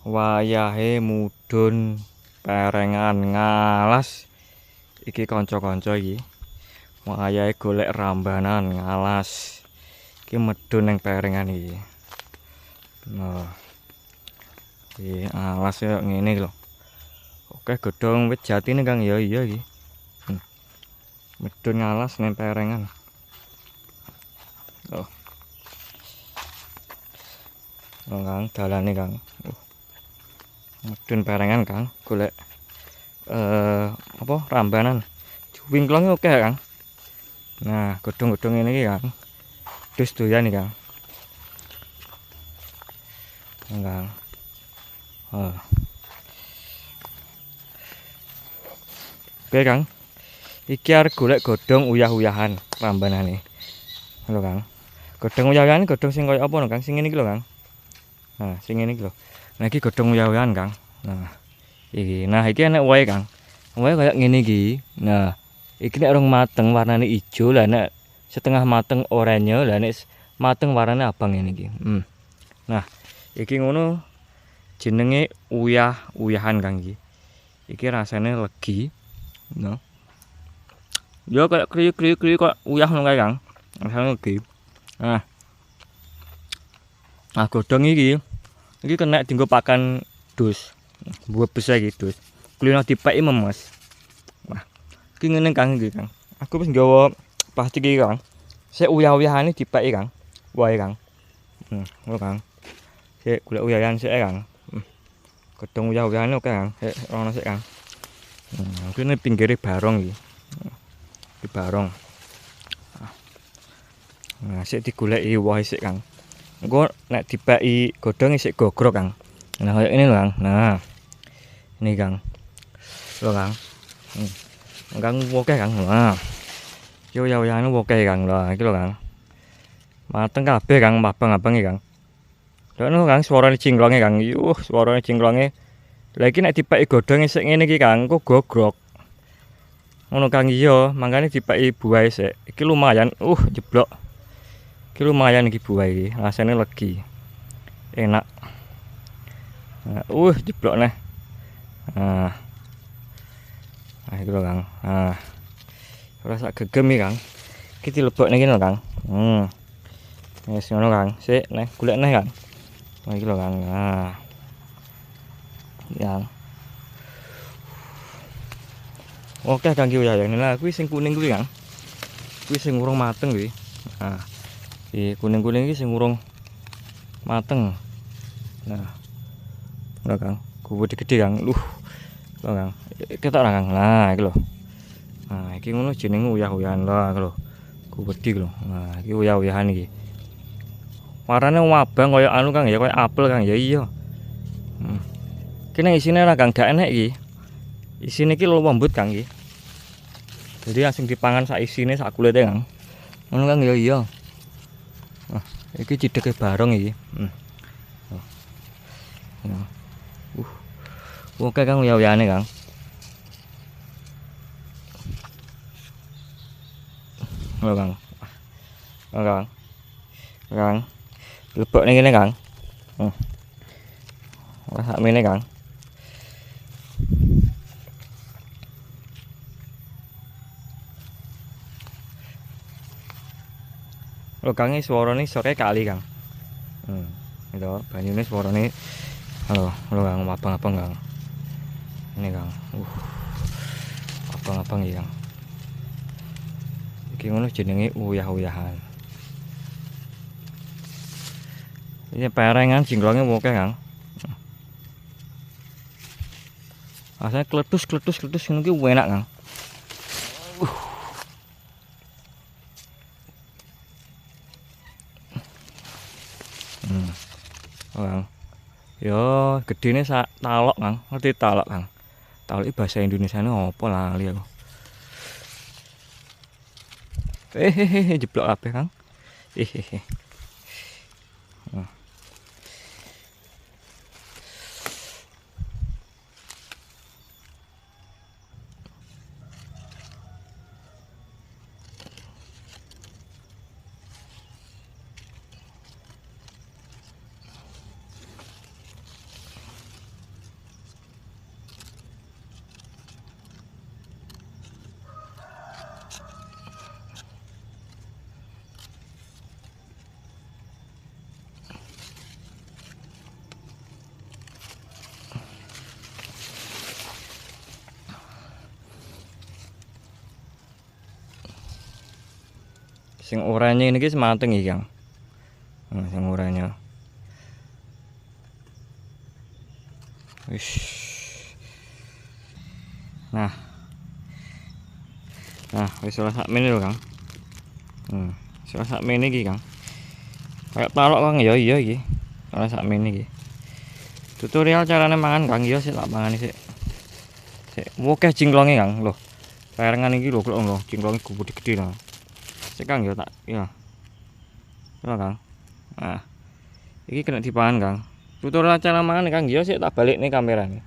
Wayahe mudhun perengan ngalas. Iki kanca-kanca iki. Wayahe golek rambanan ngalas. Iki medhun ning perengan iki. Nah. Iki alas kaya ngene iki lho. Oke godhong wit jatine Kang ya iya iki. Medhun ngalas ning perengan. Oh. Oh Kang, dalane Kang. Medhun perengan Kang, golek apa rambanan. Wingklonge oke Kang. Nah, godhong-godhong ngene iki Kang. Dus doyan iki Kang. Kang. Oh. Oke Kang. Iki arep golek godhong uyah-uyahan rambanane. Lho Kang. Godhong uyah-uyahan godhong sing kaya apa no Kang? Sing ngene iki lho Kang. Nah, sing ngene iki lho. Nah, iki godhong uyah-uyahan Kang. Nah, iki. Nah, iki enek wae Kang. Wae kaya ngene iki. Nah, iki nek rong mateng warnane ijo, lah nek setengah mateng oranye, lah nek mateng warnane abang ngene iki. Nah, iki ngono jenenge uyah-uyahan Kang iki. Iki rasane legi. Nah. Yo kayak kriuk-kriuk kok uyah ngono kae Kang. Rasane legi. Nah. Nah, godhong iki kena dienggo pakan dus. Bebes iki dus. Kulino dipeki memes. Wah, iki ngene Kang iki Kang. Aku wis nggawa plastik iki Kang. Sik uyah-uyahane dipeki Kang. Wae Kang. Ngono Kang. Sik golek uyahan sik Kang. Godhong uyah-uyahane oke Kang. Sik ono sik Kang. Kene pinggire barong iki. Di barong. Nah, sik digoleki wohe sik Kang. Engko nek dipeki godhong sik gogrok Kang. Nah, kaya ini lho Kang. Nah. Ini Kang. Lho Kang. Kang oke Kang. Nah. Yo uyah-uyahane oke Kang. Lah iki lho Kang. Mateng kabeh Kang, abang-abang iki Kang. Lha ngono Kang, suarane cingklonge Kang. Yuh, suarane cingklonge. Lah iki nek dipeki godhonge sik ngene iki Kang, engko gogrok. Ngono Kang iya, mangkane dipeki buahe sik. Iki lumayan, jeblok. Iki lumayan iki buah iki, rasane legi. Enak. Nah, jeblok neh. Nah. Nah, iki lho Kang. Nah. Ora sak gegem iki Kang. Iki dilebokne iki lho Kang. Wis ngono Kang. Sik, neh golek neh Kang. Nah, iki lho Kang. Nah. Yang oke Kang iki uyah-uyahane. Lah kuwi sing kuning kuwi Kang. Kuwi sing urung mateng kuwi. Nah. Iki kuning-kuning iki sing urung mateng. Nah. Lho Kang, gede gede Kang. Lho Kang. Ketok ra Kang. Nah, iki lho. Nah, iki ngono jenenge uyah-uyahan lah lho. Gede lho. Nah, iki uyah-uyahan iki. Warnane abang kaya anu Kang ya, kaya apel Kang ya iya. Iki nek isine ra Kang, gak enek iki. Isine iki lembut Kang iki. Jadi langsung dipangan sak isine sak kulite Kang. Ngono Kang ya iya. Nah, iki cideke barong iki. Oke Kang uyah-uyahane Kang. Lho Kang. Lho Kang. Kang. Lebokne ngene Kang. Wah, sakmene Kang. Lho Kang, suarane soke kali Kang. Itu banyune suarane lho Kang, abang-abang Kang. Ini Kang. Abang-abang iki Kang. Iki ngono jenenge uyah-uyahan. Ini perengan jingklonge oke Kang. Rasane kletus ngono ki enak Kang. Kang. Yo, gedene sak talok Kang. Ngerti talok Kang? Talok iki bahasa Indonesiane apa lali aku. Jeblok kabeh Kang. Sing oranye ini mateng iki, Kang. Nah, sing oranye. Wis. Nah. Nah, wis ora sakmene lho, Kang. Ora sakmene iki, Kang. Kayak talok, Kang, ya iya iki. Ora sakmene iki. Tutorial carane mangan, Kang, ya sik tak mangani sik. Sik akeh cingklonge, Kang. Loh. Karengan iki lho, lho, cingklonge gede-gede lho. Sik, Kang, ya tak ya. Ya, Kang. Nah. Iki kena dipangan, Kang. Tutorial cara mangan, Kang, ya sik tak balik nih kamerane.